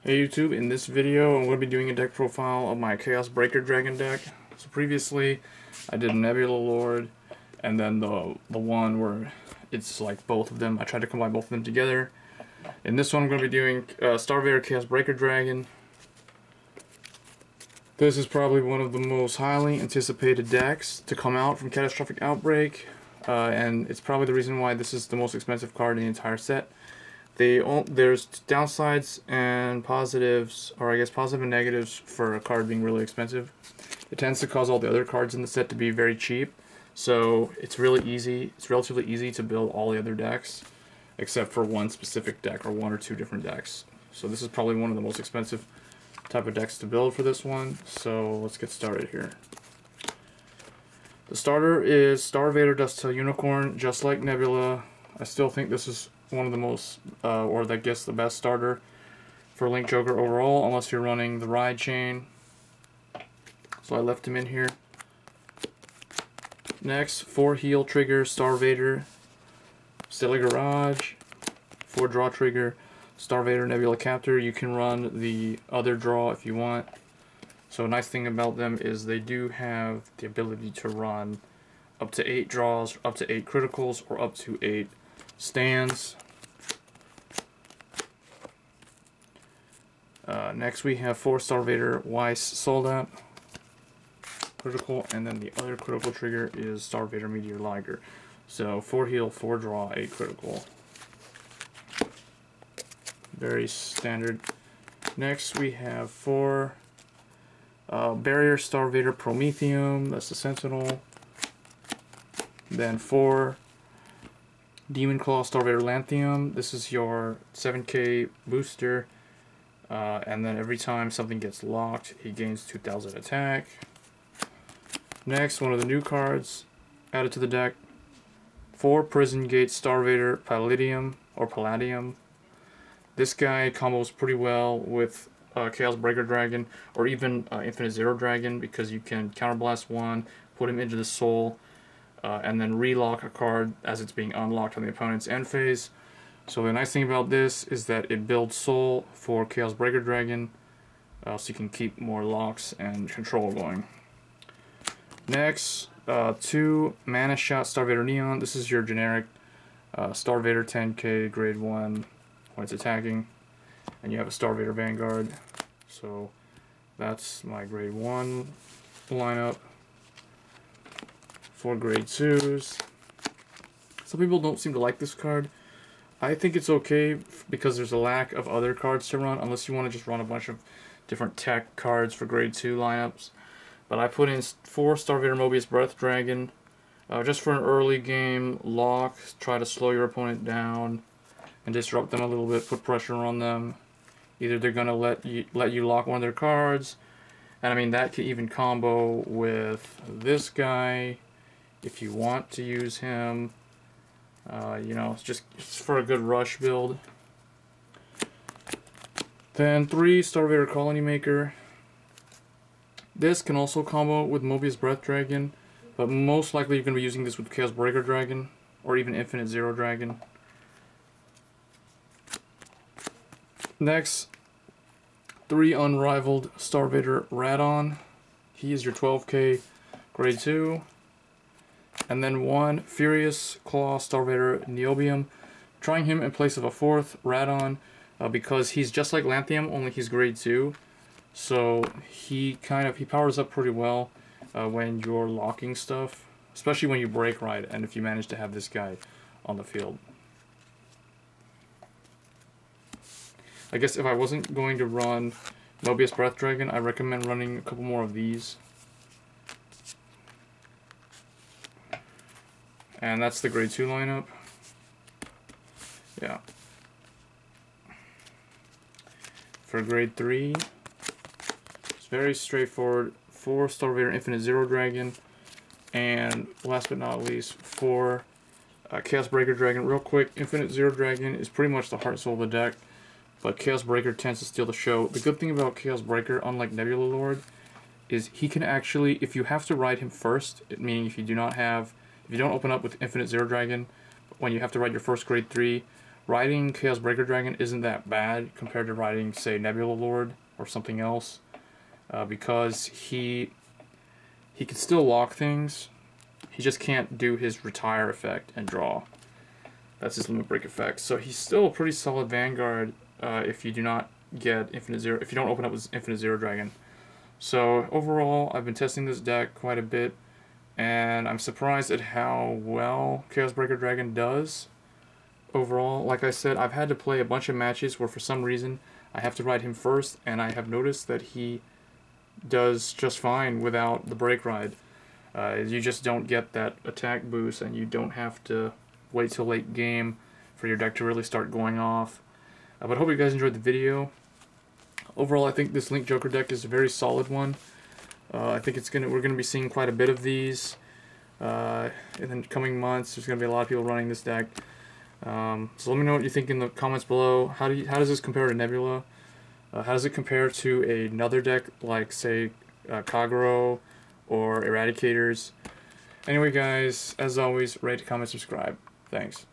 Hey YouTube, in this video I'm going to be doing a deck profile of my Chaos Breaker Dragon deck. So previously I did Nebula Lord and then the one where it's like both of them. I tried to combine both of them together. In this one I'm going to be doing Star-vader Chaos Breaker Dragon. This is probably one of the most highly anticipated decks to come out from Catastrophic Outbreak, and it's probably the reason why this is the most expensive card in the entire set. There's downsides and positives, or I guess positive and negatives for a card being really expensive. It tends to cause all the other cards in the set to be very cheap, so it's relatively easy to build all the other decks, except for one specific deck, or one or two different decks. So this is probably one of the most expensive type of decks to build for this one, so let's get started here. The starter is Star-vader Dust Tail Unicorn, just like Nebula. I still think this is one of the most, or I guess the best starter for Link Joker overall, unless you're running the Ride Chain. So I left him in here. Next, 4 heal trigger, Star-vader, Stellar Garage, 4 draw trigger, Star-vader Nebula Captor. You can run the other draw if you want. So a nice thing about them is they do have the ability to run up to 8 draws, up to 8 criticals, or up to 8 stands. Next we have 4 Star-vader Weiss Soldat critical, and then the other critical trigger is Star-vader Meteor Liger. So 4 heal, 4 draw, 8 critical. Very standard. Next we have 4 Barrier Star-vader Promethium, that's the Sentinel. Then 4 Demon Claw Star-vader Lanthanum. This is your 7k booster, and then every time something gets locked, he gains 2000 attack. Next, one of the new cards added to the deck, 4 Prison Gate Star-vader Palladium, or Palladium. This guy combos pretty well with Chaos Breaker Dragon, or even Infinite Zero Dragon, because you can counterblast one, put him into the soul, and then relock a card as it's being unlocked on the opponent's end phase. So the nice thing about this is that it builds soul for Chaos Breaker Dragon, so you can keep more locks and control going. Next, 2 Mana Shot Star-vader Neon. This is your generic Star-vader 10k grade 1 when it's attacking, and you have a Star-vader Vanguard. So that's my grade 1 lineup. 4 grade 2s. Some people don't seem to like this card. I think it's okay because there's a lack of other cards to run, unless you want to just run a bunch of different tech cards for grade 2 lineups. But I put in 4 Star-vader Mobius Breath Dragon, just for an early game lock. Try to slow your opponent down and disrupt them a little bit, put pressure on them. Either they're gonna let you lock one of their cards, and I mean that can even combo with this guy if you want to use him. You know, it's for a good rush build. Then 3 Star-vader Colony Maker. This can also combo with Mobius Breath Dragon, but most likely you're going to be using this with Chaos Breaker Dragon, or even Infinite Zero Dragon. Next, 3 Unrivaled Star-vader Radon. He is your 12k grade 2. And then 1 Furious Claw Star-vader Niobium. Trying him in place of a 4th Radon, because he's just like Lanthanum, only he's grade 2. So he powers up pretty well when you're locking stuff, especially when you break Ride, and if you manage to have this guy on the field. I guess if I wasn't going to run Mobius Breath Dragon, I recommend running a couple more of these. And that's the grade 2 lineup. Yeah. For grade 3, it's very straightforward. 4 Star-vader Infinite Zero Dragon, and last but not least, 4 Chaos Breaker Dragon. Real quick, Infinite Zero Dragon is pretty much the heart and soul of the deck, but Chaos Breaker tends to steal the show. The good thing about Chaos Breaker, unlike Nebula Lord, is he can actually, if you have to ride him first, meaning if you don't open up with Infinite Zero Dragon, when you have to ride your first grade 3, riding Chaos Breaker Dragon isn't that bad compared to riding, say, Nebula Lord or something else, because he can still lock things. He just can't do his retire effect and draw. That's his limit break effect. So he's still a pretty solid Vanguard if you do not get Infinite Zero, if you don't open up with Infinite Zero Dragon. So overall, I've been testing this deck quite a bit, and I'm surprised at how well Chaos Breaker Dragon does. Overall, like I said, I've had to play a bunch of matches where for some reason I have to ride him first, and I have noticed that he does just fine without the break ride. You just don't get that attack boost, and you don't have to wait till late game for your deck to really start going off. But I hope you guys enjoyed the video. Overall, I think this Link Joker deck is a very solid one. I think we're gonna be seeing quite a bit of these in the coming months. There's gonna be a lot of people running this deck. So let me know what you think in the comments below. How does this compare to Nebula? How does it compare to another deck like, say, Kagero or Eradicators? Anyway, guys, as always, rate, comment, subscribe. Thanks.